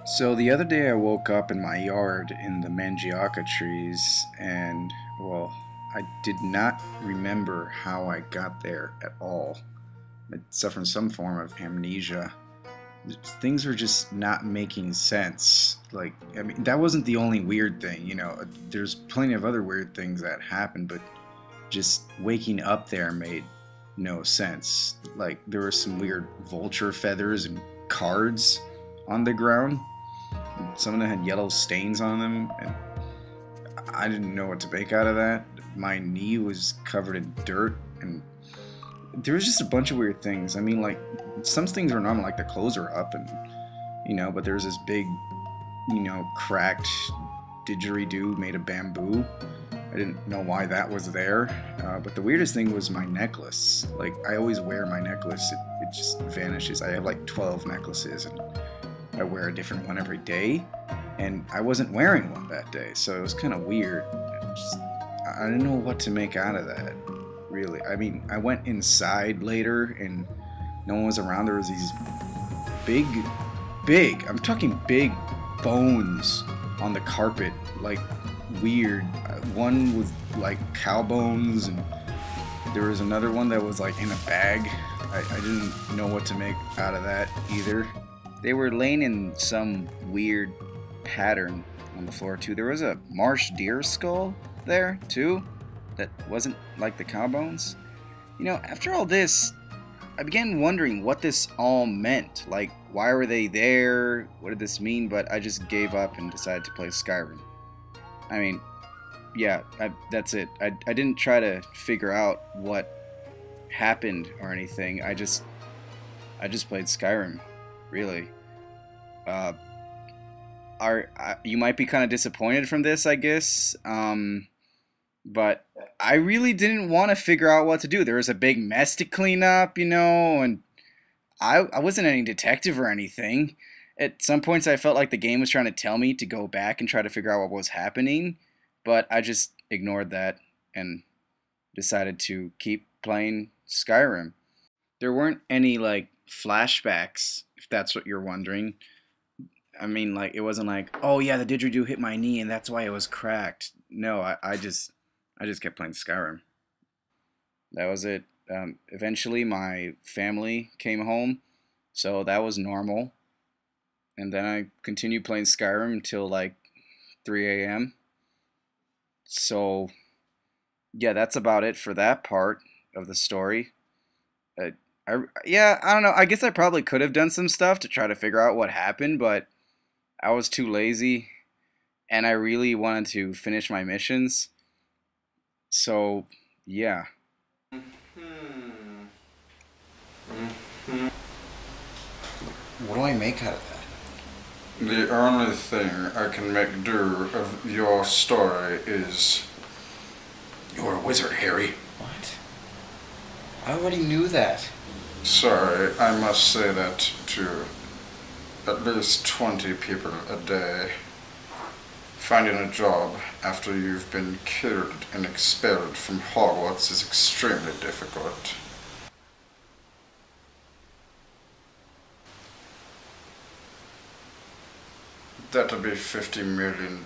So the other day I woke up in my yard in the mandioca trees and, well, I did not remember how I got there at all. I suffered from some form of amnesia. Things were just not making sense. Like, I mean, that wasn't the only weird thing, there's plenty of other weird things that happened, but just waking up there made no sense. Like, there were some weird vulture feathers and cards on the ground. Some of them had yellow stains on them, and I didn't know what to make out of that. My knee was covered in dirt, and there was just a bunch of weird things. I mean, like, some things were normal, like the clothes were up, and, but there was this big, cracked didgeridoo made of bamboo. I didn't know why that was there, but the weirdest thing was my necklace. Like, I always wear my necklace, it just vanishes. I have like 12 necklaces, and I wear a different one every day, and I wasn't wearing one that day, so it was kind of weird. I didn't know what to make out of that, really. I mean, I went inside later, and no one was around. There was these I'm talking big bones on the carpet, like weird. One was like cow bones, and there was another one that was like in a bag. I didn't know what to make out of that either. They were laying in some weird pattern on the floor too. There was a marsh deer skull there too that wasn't like the cow bones. After all this, I began wondering what this all meant. Like, why were they there? What did this mean? But I just gave up and decided to play Skyrim. I mean, yeah, that's it. I didn't try to figure out what happened or anything. I just played Skyrim, really. You might be kind of disappointed from this, I guess. But I really didn't want to figure out what to do. There was a big mess to clean up, and I wasn't any detective or anything. At some points, I felt like the game was trying to tell me to go back and try to figure out what was happening, but I just ignored that and decided to keep playing Skyrim. There weren't any, like, flashbacks, if that's what you're wondering. I mean, like, it wasn't like, oh yeah, the didgeridoo hit my knee and that's why it was cracked. No, I just kept playing Skyrim. That was it. Eventually, my family came home, so that was normal. And then I continued playing Skyrim until like 3 a.m. So, yeah, that's about it for that part of the story. Uh, yeah, I don't know. I guess I probably could have done some stuff to try to figure out what happened, but I was too lazy, and I really wanted to finish my missions. So, yeah. What do I make out of that? The only thing I can make do of your story is... You're a wizard, Harry. What? I already knew that. Sorry, I must say that to at least 20 people a day. Finding a job after you've been killed and expelled from Hogwarts is extremely difficult. That'll be $50 million.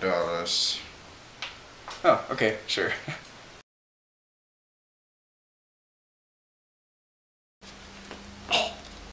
Oh, okay, sure.